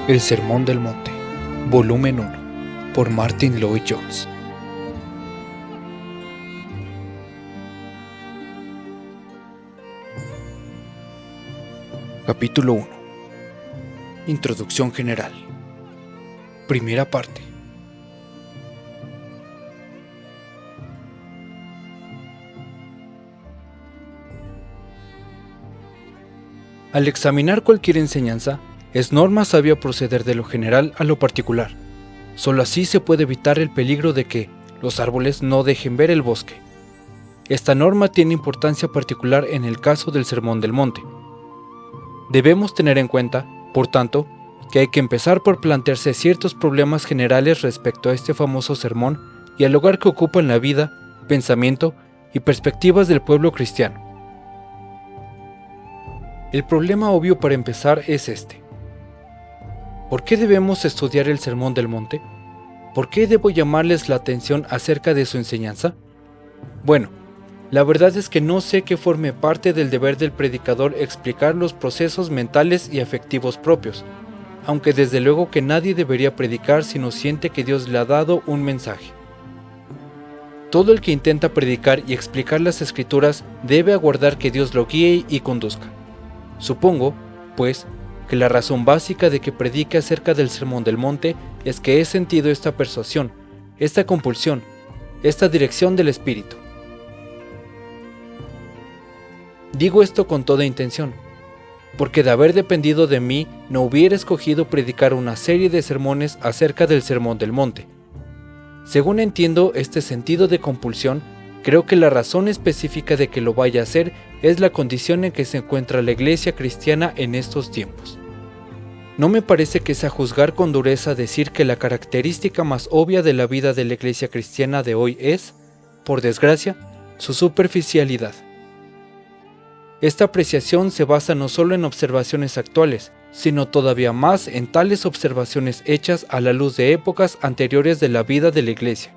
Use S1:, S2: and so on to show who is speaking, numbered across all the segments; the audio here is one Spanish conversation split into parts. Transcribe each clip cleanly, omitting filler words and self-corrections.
S1: El Sermón del Monte, volumen 1, por Martyn Lloyd-Jones. Capítulo 1. Introducción general. Primera parte. Al examinar cualquier enseñanza, es norma sabia proceder de lo general a lo particular. Solo así se puede evitar el peligro de que los árboles no dejen ver el bosque. Esta norma tiene importancia particular en el caso del Sermón del Monte. Debemos tener en cuenta, por tanto, que hay que empezar por plantearse ciertos problemas generales respecto a este famoso sermón y al lugar que ocupa en la vida, pensamiento y perspectivas del pueblo cristiano. El problema obvio para empezar es este. ¿Por qué debemos estudiar el Sermón del Monte? ¿Por qué debo llamarles la atención acerca de su enseñanza? Bueno, la verdad es que no sé que forme parte del deber del predicador explicar los procesos mentales y afectivos propios, aunque desde luego que nadie debería predicar si no siente que Dios le ha dado un mensaje. Todo el que intenta predicar y explicar las Escrituras debe aguardar que Dios lo guíe y conduzca. Supongo, pues, que la razón básica de que predique acerca del Sermón del Monte es que he sentido esta persuasión, esta compulsión, esta dirección del Espíritu. Digo esto con toda intención, porque de haber dependido de mí no hubiera escogido predicar una serie de sermones acerca del Sermón del Monte. Según entiendo este sentido de compulsión, creo que la razón específica de que lo vaya a hacer es la condición en que se encuentra la iglesia cristiana en estos tiempos. No me parece que sea juzgar con dureza decir que la característica más obvia de la vida de la iglesia cristiana de hoy es, por desgracia, su superficialidad. Esta apreciación se basa no solo en observaciones actuales, sino todavía más en tales observaciones hechas a la luz de épocas anteriores de la vida de la iglesia.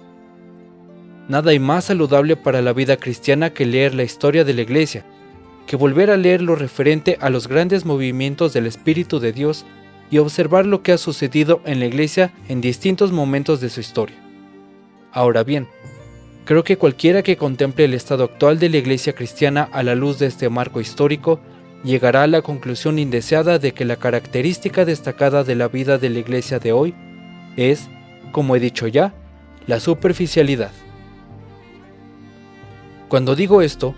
S1: Nada hay más saludable para la vida cristiana que leer la historia de la iglesia, que volver a leer lo referente a los grandes movimientos del Espíritu de Dios y observar lo que ha sucedido en la iglesia en distintos momentos de su historia. Ahora bien, creo que cualquiera que contemple el estado actual de la iglesia cristiana a la luz de este marco histórico llegará a la conclusión indeseada de que la característica destacada de la vida de la iglesia de hoy es, como he dicho ya, la superficialidad. Cuando digo esto,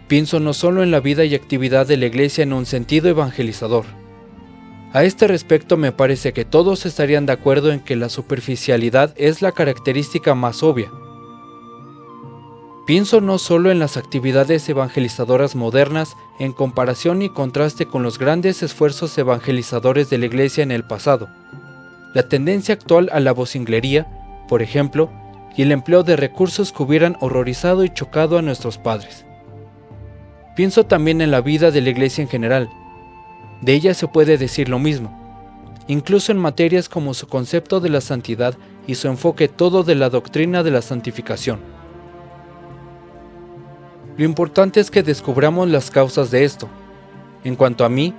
S1: pienso no solo en la vida y actividad de la iglesia en un sentido evangelizador. A este respecto me parece que todos estarían de acuerdo en que la superficialidad es la característica más obvia. Pienso no solo en las actividades evangelizadoras modernas en comparación y contraste con los grandes esfuerzos evangelizadores de la iglesia en el pasado. La tendencia actual a la vocinglería, por ejemplo, y el empleo de recursos que hubieran horrorizado y chocado a nuestros padres. Pienso también en la vida de la iglesia en general. De ella se puede decir lo mismo, incluso en materias como su concepto de la santidad y su enfoque todo de la doctrina de la santificación. Lo importante es que descubramos las causas de esto. En cuanto a mí,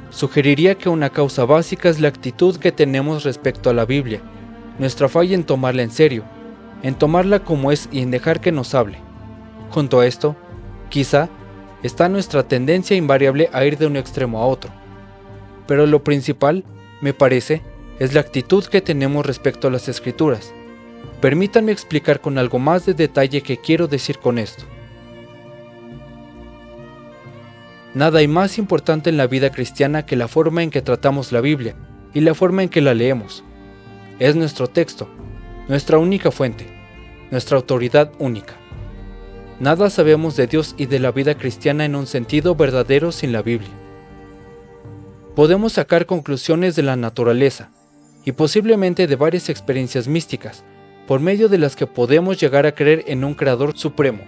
S1: sugeriría que una causa básica es la actitud que tenemos respecto a la Biblia, nuestra falla en tomarla en serio, en tomarla como es y en dejar que nos hable. Junto a esto, quizá, está nuestra tendencia invariable a ir de un extremo a otro. Pero lo principal, me parece, es la actitud que tenemos respecto a las Escrituras. Permítanme explicar con algo más de detalle qué quiero decir con esto. Nada hay más importante en la vida cristiana que la forma en que tratamos la Biblia y la forma en que la leemos. Es nuestro texto, nuestra única fuente, nuestra autoridad única. Nada sabemos de Dios y de la vida cristiana en un sentido verdadero sin la Biblia. Podemos sacar conclusiones de la naturaleza y posiblemente de varias experiencias místicas, por medio de las que podemos llegar a creer en un Creador supremo.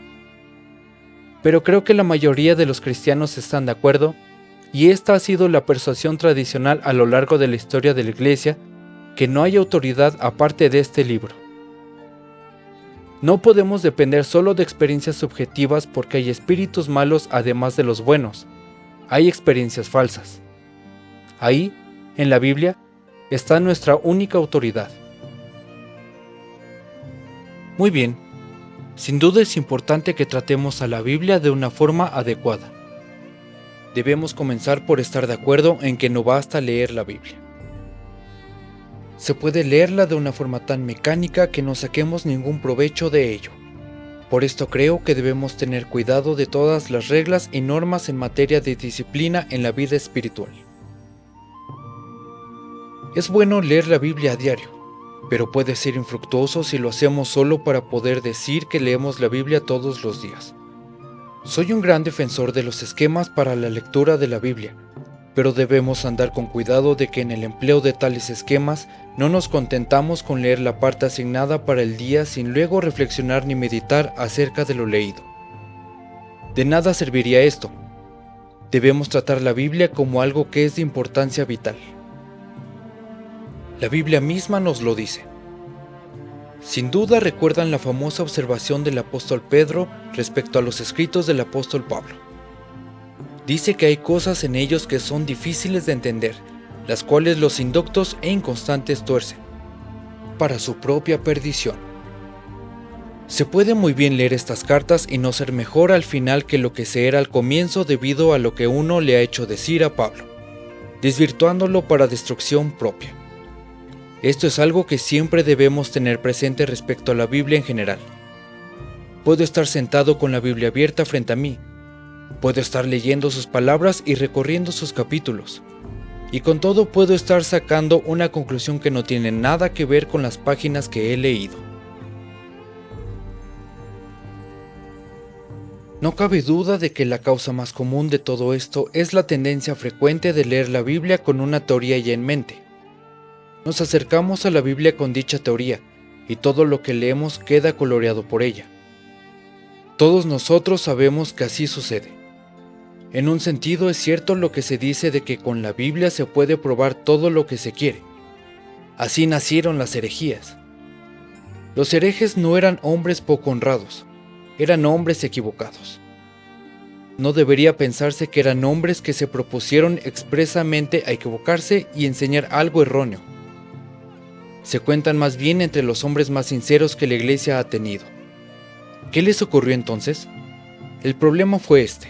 S1: Pero creo que la mayoría de los cristianos están de acuerdo, y esta ha sido la persuasión tradicional a lo largo de la historia de la Iglesia, que no hay autoridad aparte de este libro. No podemos depender solo de experiencias subjetivas porque hay espíritus malos además de los buenos. Hay experiencias falsas. Ahí, en la Biblia, está nuestra única autoridad. Muy bien, sin duda es importante que tratemos a la Biblia de una forma adecuada. Debemos comenzar por estar de acuerdo en que no basta leer la Biblia. Se puede leerla de una forma tan mecánica que no saquemos ningún provecho de ello. Por esto creo que debemos tener cuidado de todas las reglas y normas en materia de disciplina en la vida espiritual. Es bueno leer la Biblia a diario, pero puede ser infructuoso si lo hacemos solo para poder decir que leemos la Biblia todos los días. Soy un gran defensor de los esquemas para la lectura de la Biblia, pero debemos andar con cuidado de que en el empleo de tales esquemas no nos contentamos con leer la parte asignada para el día sin luego reflexionar ni meditar acerca de lo leído. De nada serviría esto. Debemos tratar la Biblia como algo que es de importancia vital. La Biblia misma nos lo dice. Sin duda recuerdan la famosa observación del apóstol Pedro respecto a los escritos del apóstol Pablo. Dice que hay cosas en ellos que son difíciles de entender, las cuales los indoctos e inconstantes tuercen, para su propia perdición. Se puede muy bien leer estas cartas y no ser mejor al final que lo que se era al comienzo debido a lo que uno le ha hecho decir a Pablo, desvirtuándolo para destrucción propia. Esto es algo que siempre debemos tener presente respecto a la Biblia en general. Puedo estar sentado con la Biblia abierta frente a mí. Puedo estar leyendo sus palabras y recorriendo sus capítulos. Y con todo puedo estar sacando una conclusión que no tiene nada que ver con las páginas que he leído. No cabe duda de que la causa más común de todo esto es la tendencia frecuente de leer la Biblia con una teoría ya en mente. Nos acercamos a la Biblia con dicha teoría, y todo lo que leemos queda coloreado por ella. Todos nosotros sabemos que así sucede. En un sentido es cierto lo que se dice de que con la Biblia se puede probar todo lo que se quiere. Así nacieron las herejías. Los herejes no eran hombres poco honrados, eran hombres equivocados. No debería pensarse que eran hombres que se propusieron expresamente a equivocarse y enseñar algo erróneo. Se cuentan más bien entre los hombres más sinceros que la Iglesia ha tenido. ¿Qué les ocurrió entonces? El problema fue este.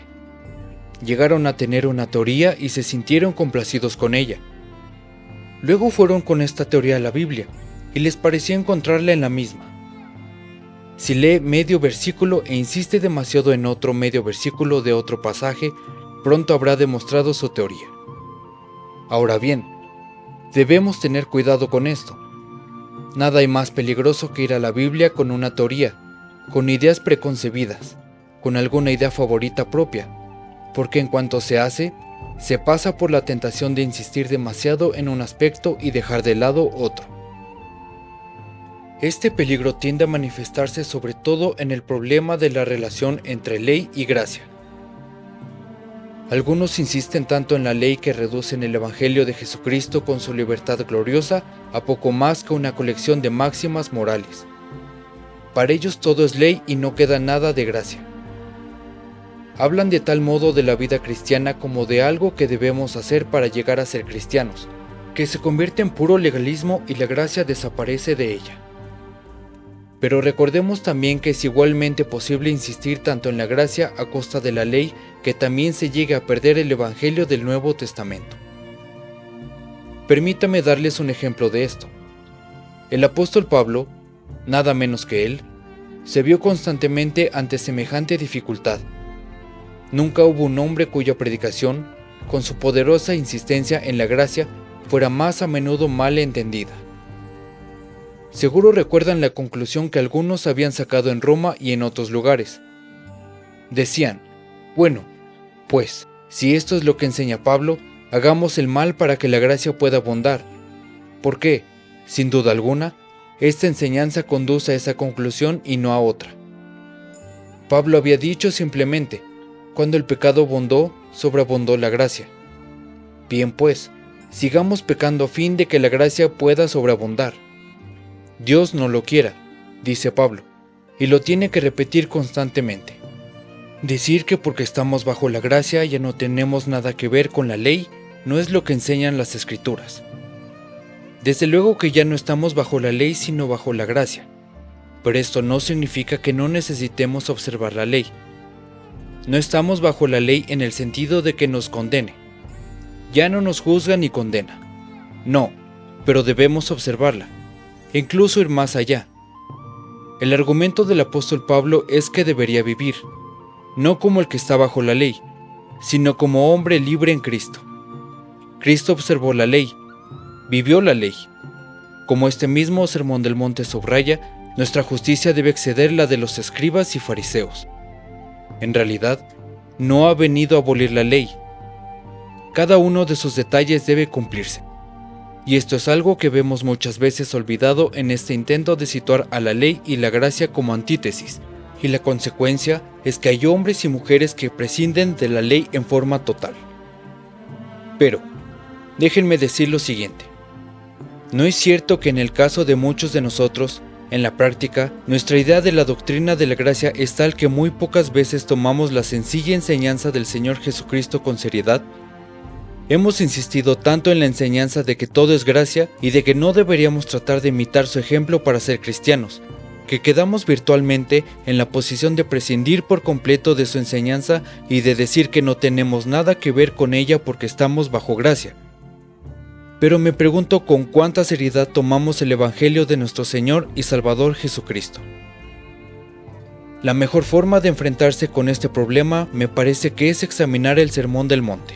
S1: Llegaron a tener una teoría y se sintieron complacidos con ella. Luego fueron con esta teoría a la Biblia y les pareció encontrarla en la misma. Si lee medio versículo e insiste demasiado en otro medio versículo de otro pasaje, pronto habrá demostrado su teoría. Ahora bien, debemos tener cuidado con esto. Nada hay más peligroso que ir a la Biblia con una teoría, con ideas preconcebidas, con alguna idea favorita propia, porque en cuanto se hace, se pasa por la tentación de insistir demasiado en un aspecto y dejar de lado otro. Este peligro tiende a manifestarse sobre todo en el problema de la relación entre ley y gracia. Algunos insisten tanto en la ley que reducen el Evangelio de Jesucristo con su libertad gloriosa a poco más que una colección de máximas morales. Para ellos todo es ley y no queda nada de gracia. Hablan de tal modo de la vida cristiana como de algo que debemos hacer para llegar a ser cristianos, que se convierte en puro legalismo y la gracia desaparece de ella. Pero recordemos también que es igualmente posible insistir tanto en la gracia a costa de la ley que también se llegue a perder el Evangelio del Nuevo Testamento. Permítame darles un ejemplo de esto. El apóstol Pablo, nada menos que él, se vio constantemente ante semejante dificultad. Nunca hubo un hombre cuya predicación, con su poderosa insistencia en la gracia, fuera más a menudo mal entendida. Seguro recuerdan la conclusión que algunos habían sacado en Roma y en otros lugares. Decían, bueno, pues, si esto es lo que enseña Pablo, hagamos el mal para que la gracia pueda abundar. ¿Por qué? Sin duda alguna, esta enseñanza conduce a esa conclusión y no a otra. Pablo había dicho simplemente, cuando el pecado abundó, sobreabundó la gracia. Bien pues, sigamos pecando a fin de que la gracia pueda sobreabundar. Dios no lo quiera, dice Pablo, y lo tiene que repetir constantemente. Decir que porque estamos bajo la gracia ya no tenemos nada que ver con la ley no es lo que enseñan las Escrituras. Desde luego que ya no estamos bajo la ley sino bajo la gracia, pero esto no significa que no necesitemos observar la ley. No estamos bajo la ley en el sentido de que nos condene. Ya no nos juzga ni condena. No, pero debemos observarla, e incluso ir más allá. El argumento del apóstol Pablo es que debería vivir, no como el que está bajo la ley, sino como hombre libre en Cristo. Cristo observó la ley, vivió la ley. Como este mismo Sermón del Monte subraya, nuestra justicia debe exceder la de los escribas y fariseos. En realidad, no ha venido a abolir la ley. Cada uno de sus detalles debe cumplirse. Y esto es algo que vemos muchas veces olvidado en este intento de situar a la ley y la gracia como antítesis, y la consecuencia es que hay hombres y mujeres que prescinden de la ley en forma total. Pero, déjenme decir lo siguiente. No es cierto que en el caso de muchos de nosotros, en la práctica, nuestra idea de la doctrina de la gracia es tal que muy pocas veces tomamos la sencilla enseñanza del Señor Jesucristo con seriedad. Hemos insistido tanto en la enseñanza de que todo es gracia y de que no deberíamos tratar de imitar su ejemplo para ser cristianos, que quedamos virtualmente en la posición de prescindir por completo de su enseñanza y de decir que no tenemos nada que ver con ella porque estamos bajo gracia. Pero me pregunto con cuánta seriedad tomamos el Evangelio de nuestro Señor y Salvador Jesucristo. La mejor forma de enfrentarse con este problema me parece que es examinar el Sermón del Monte.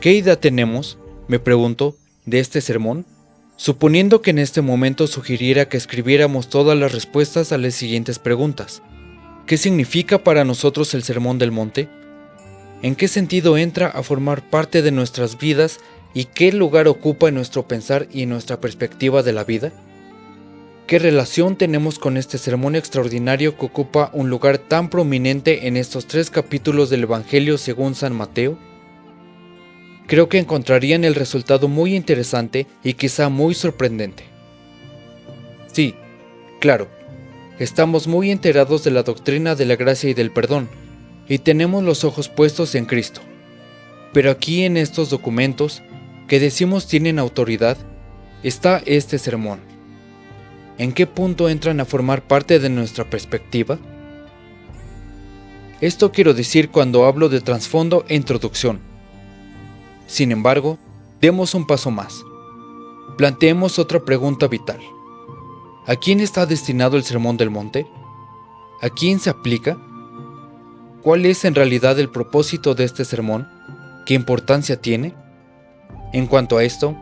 S1: ¿Qué idea tenemos, me pregunto, de este sermón? Suponiendo que en este momento sugiriera que escribiéramos todas las respuestas a las siguientes preguntas. ¿Qué significa para nosotros el Sermón del Monte? ¿En qué sentido entra a formar parte de nuestras vidas y qué lugar ocupa en nuestro pensar y en nuestra perspectiva de la vida? ¿Qué relación tenemos con este sermón extraordinario que ocupa un lugar tan prominente en estos 3 capítulos del Evangelio según San Mateo? Creo que encontrarían el resultado muy interesante y quizá muy sorprendente. Sí, claro, estamos muy enterados de la doctrina de la gracia y del perdón, y tenemos los ojos puestos en Cristo. Pero aquí en estos documentos, que decimos tienen autoridad, está este sermón. ¿En qué punto entran a formar parte de nuestra perspectiva? Esto quiero decir cuando hablo de trasfondo e introducción. Sin embargo, demos un paso más. Planteemos otra pregunta vital. ¿A quién está destinado el Sermón del Monte? ¿A quién se aplica? ¿Cuál es en realidad el propósito de este sermón? ¿Qué importancia tiene? En cuanto a esto,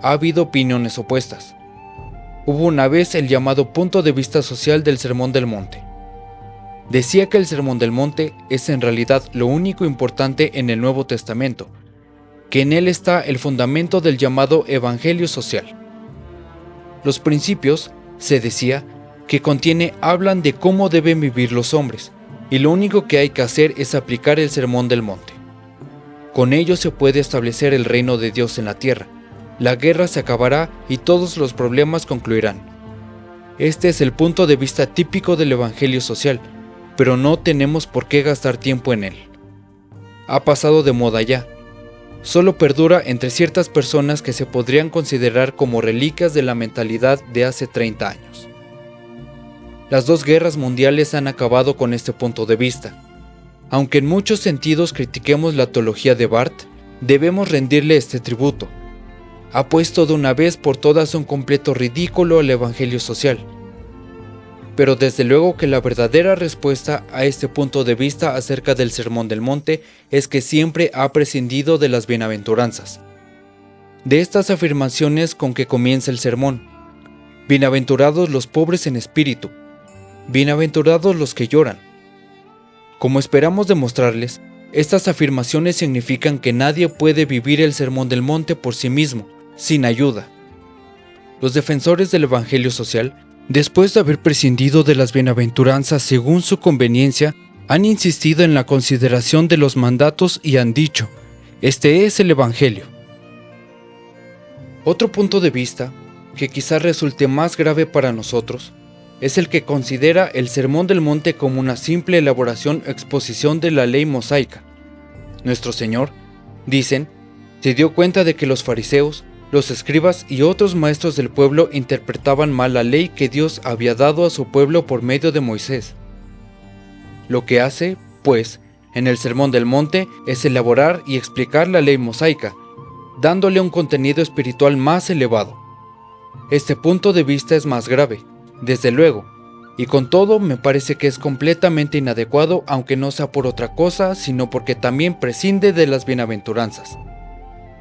S1: ha habido opiniones opuestas. Hubo una vez el llamado punto de vista social del Sermón del Monte. Decía que el Sermón del Monte es en realidad lo único importante en el Nuevo Testamento, que en él está el fundamento del llamado Evangelio social. Los principios, se decía, que contiene hablan de cómo deben vivir los hombres, y lo único que hay que hacer es aplicar el Sermón del Monte. Con ello se puede establecer el reino de Dios en la tierra, la guerra se acabará y todos los problemas concluirán. Este es el punto de vista típico del Evangelio social, pero no tenemos por qué gastar tiempo en él. Ha pasado de moda ya. Solo perdura entre ciertas personas que se podrían considerar como reliquias de la mentalidad de hace 30 años. Las 2 guerras mundiales han acabado con este punto de vista. Aunque en muchos sentidos critiquemos la teología de Barth, debemos rendirle este tributo. Ha puesto de una vez por todas un completo ridículo al Evangelio social. Pero desde luego que la verdadera respuesta a este punto de vista acerca del Sermón del Monte es que siempre ha prescindido de las bienaventuranzas. De estas afirmaciones con que comienza el sermón: bienaventurados los pobres en espíritu, bienaventurados los que lloran. Como esperamos demostrarles, estas afirmaciones significan que nadie puede vivir el Sermón del Monte por sí mismo, sin ayuda. Los defensores del Evangelio social, después de haber prescindido de las bienaventuranzas según su conveniencia, han insistido en la consideración de los mandatos y han dicho: este es el Evangelio. Otro punto de vista, que quizá resulte más grave para nosotros, es el que considera el Sermón del Monte como una simple elaboración o exposición de la ley mosaica. Nuestro Señor, dicen, se dio cuenta de que los fariseos, Los escribas y otros maestros del pueblo interpretaban mal la ley que Dios había dado a su pueblo por medio de Moisés. Lo que hace, pues, en el Sermón del Monte es elaborar y explicar la ley mosaica, dándole un contenido espiritual más elevado. Este punto de vista es más grave, desde luego, y con todo me parece que es completamente inadecuado, aunque no sea por otra cosa, sino porque también prescinde de las bienaventuranzas.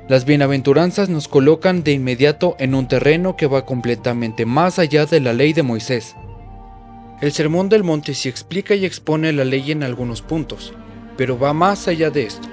S1: Las bienaventuranzas nos colocan de inmediato en un terreno que va completamente más allá de la ley de Moisés. El Sermón del Monte sí explica y expone la ley en algunos puntos, pero va más allá de esto.